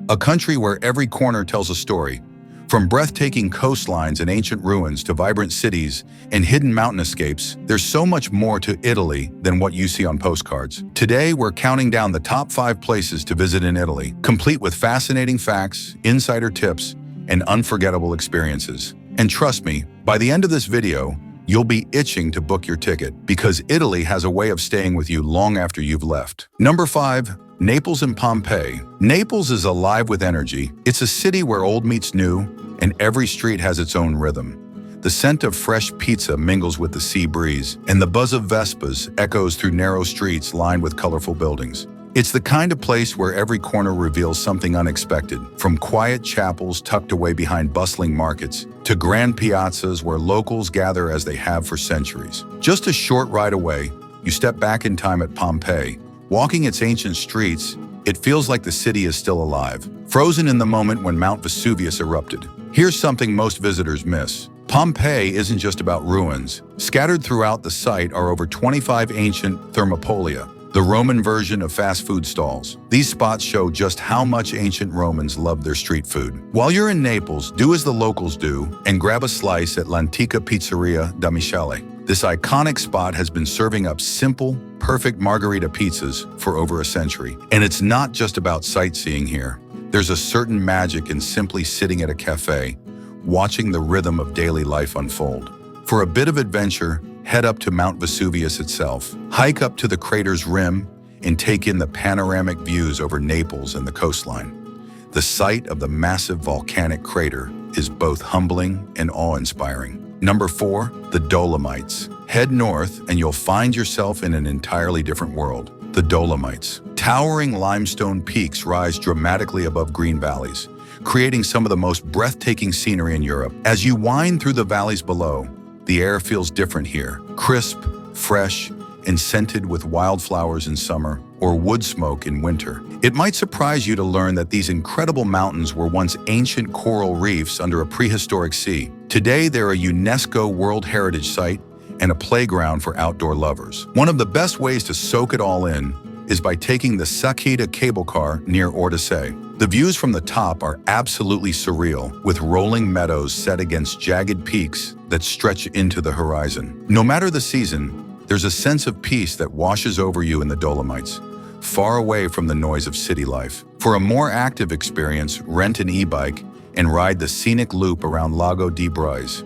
a country where every corner tells a story. From breathtaking coastlines and ancient ruins to vibrant cities and hidden mountain escapes, there's so much more to Italy than what you see on postcards. Today, we're counting down the top 5 places to visit in Italy, complete with fascinating facts, insider tips, and unforgettable experiences. And trust me, by the end of this video, you'll be itching to book your ticket because Italy has a way of staying with you long after you've left. Number 5. Naples and Pompeii. Naples is alive with energy. It's a city where old meets new, and every street has its own rhythm. The scent of fresh pizza mingles with the sea breeze, and the buzz of Vespas echoes through narrow streets lined with colorful buildings. It's the kind of place where every corner reveals something unexpected, from quiet chapels tucked away behind bustling markets to grand piazzas where locals gather as they have for centuries. Just a short ride away, you step back in time at Pompeii. Walking its ancient streets, it feels like the city is still alive, frozen in the moment when Mount Vesuvius erupted. Here's something most visitors miss. Pompeii isn't just about ruins. Scattered throughout the site are over 25 ancient Thermopolia, the Roman version of fast food stalls. These spots show just how much ancient Romans loved their street food. While you're in Naples, do as the locals do and grab a slice at L'Antica Pizzeria da Michele. This iconic spot has been serving up simple, perfect margarita pizzas for over a century. And it's not just about sightseeing here. There's a certain magic in simply sitting at a cafe, watching the rhythm of daily life unfold. For a bit of adventure, head up to Mount Vesuvius itself. Hike up to the crater's rim and take in the panoramic views over Naples and the coastline. The sight of the massive volcanic crater is both humbling and awe-inspiring. Number 4, the Dolomites. Head north and you'll find yourself in an entirely different world. The Dolomites. Towering limestone peaks rise dramatically above green valleys, creating some of the most breathtaking scenery in Europe. As you wind through the valleys below, the air feels different here. Crisp, fresh, and scented with wildflowers in summer or wood smoke in winter. It might surprise you to learn that these incredible mountains were once ancient coral reefs under a prehistoric sea. Today, they're a UNESCO World Heritage Site and a playground for outdoor lovers. One of the best ways to soak it all in is by taking the Sakita cable car near Orsay. The views from the top are absolutely surreal, with rolling meadows set against jagged peaks that stretch into the horizon. No matter the season, there's a sense of peace that washes over you in the Dolomites, far away from the noise of city life. For a more active experience, rent an e-bike and ride the scenic loop around Lago di Braies.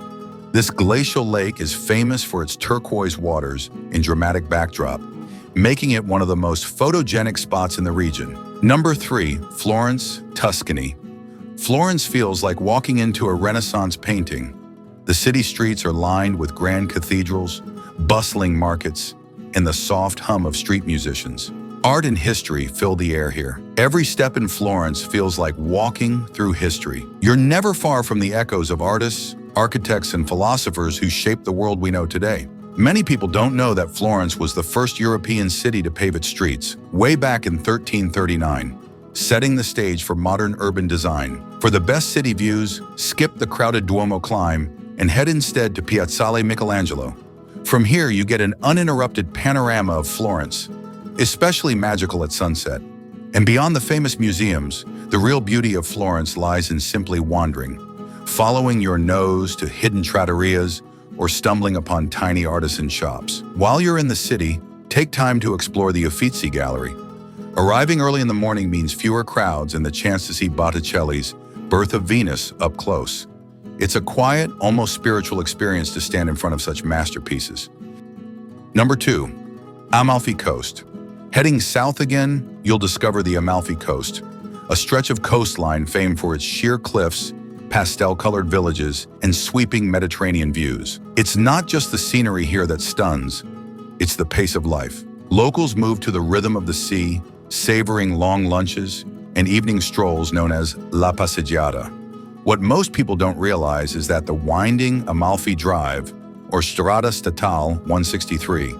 This glacial lake is famous for its turquoise waters and dramatic backdrop, making it one of the most photogenic spots in the region. Number 3, Florence, Tuscany. Florence feels like walking into a Renaissance painting. The city streets are lined with grand cathedrals, bustling markets, and the soft hum of street musicians. Art and history fill the air here. Every step in Florence feels like walking through history. You're never far from the echoes of artists, architects, and philosophers who shaped the world we know today. Many people don't know that Florence was the first European city to pave its streets, way back in 1339, setting the stage for modern urban design. For the best city views, skip the crowded Duomo climb and head instead to Piazzale Michelangelo. From here, you get an uninterrupted panorama of Florence, especially magical at sunset. And beyond the famous museums, the real beauty of Florence lies in simply wandering, following your nose to hidden trattorias, or stumbling upon tiny artisan shops. While you're in the city, take time to explore the Uffizi gallery. Arriving early in the morning means fewer crowds and the chance to see Botticelli's Birth of Venus up close. It's a quiet, almost spiritual experience to stand in front of such masterpieces. Number 2, Amalfi Coast. Heading south again, you'll discover the Amalfi Coast, a stretch of coastline famed for its sheer cliffs, pastel-colored villages, and sweeping Mediterranean views. It's not just the scenery here that stuns, it's the pace of life. Locals move to the rhythm of the sea, savoring long lunches and evening strolls known as La Passeggiata. What most people don't realize is that the winding Amalfi Drive, or Strada Statale 163,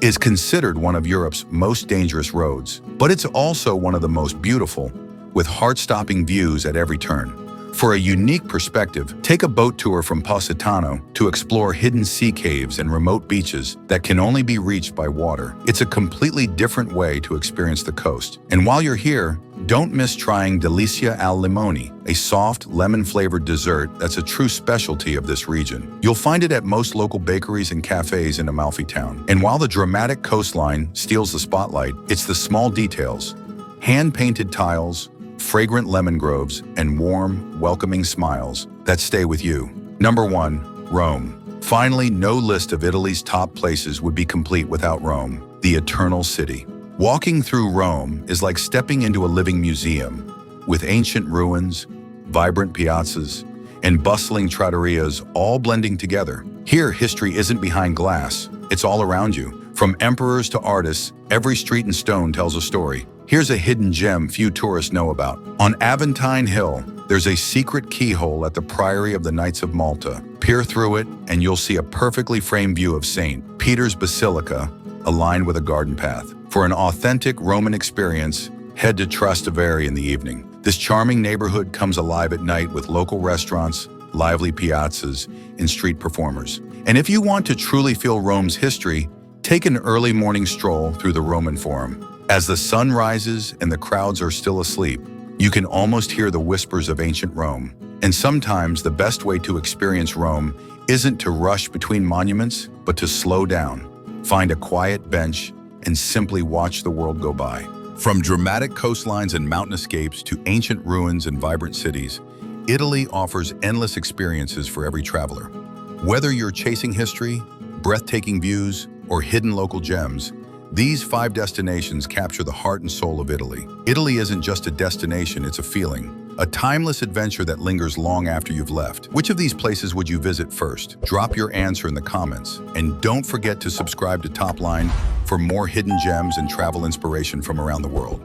is considered one of Europe's most dangerous roads, but it's also one of the most beautiful, with heart-stopping views at every turn. For a unique perspective, take a boat tour from Positano to explore hidden sea caves and remote beaches that can only be reached by water. It's a completely different way to experience the coast. And while you're here, Don't miss trying Delicia al Limone, a soft, lemon-flavored dessert that's a true specialty of this region. You'll find it at most local bakeries and cafes in Amalfi town. And while the dramatic coastline steals the spotlight, it's the small details, hand-painted tiles, fragrant lemon groves, and warm, welcoming smiles that stay with you. Number 1. Rome. Finally, no list of Italy's top places would be complete without Rome, the eternal city. Walking through Rome is like stepping into a living museum, with ancient ruins, vibrant piazzas, and bustling trattorias all blending together. Here, history isn't behind glass, it's all around you. From emperors to artists, every street and stone tells a story. Here's a hidden gem few tourists know about. On Aventine Hill, there's a secret keyhole at the Priory of the Knights of Malta. Peer through it, and you'll see a perfectly framed view of St. Peter's Basilica, aligned with a garden path. For an authentic Roman experience, head to Trastevere in the evening. This charming neighborhood comes alive at night with local restaurants, lively piazzas, and street performers. And if you want to truly feel Rome's history, take an early morning stroll through the Roman Forum. As the sun rises and the crowds are still asleep, you can almost hear the whispers of ancient Rome. And sometimes the best way to experience Rome isn't to rush between monuments, but to slow down, find a quiet bench, and simply watch the world go by. From dramatic coastlines and mountainscapes to ancient ruins and vibrant cities, Italy offers endless experiences for every traveler. Whether you're chasing history, breathtaking views, or hidden local gems, these 5 destinations capture the heart and soul of Italy. Italy isn't just a destination, it's a feeling. A timeless adventure that lingers long after you've left. Which of these places would you visit first? Drop your answer in the comments. And don't forget to subscribe to Top Line for more hidden gems and travel inspiration from around the world.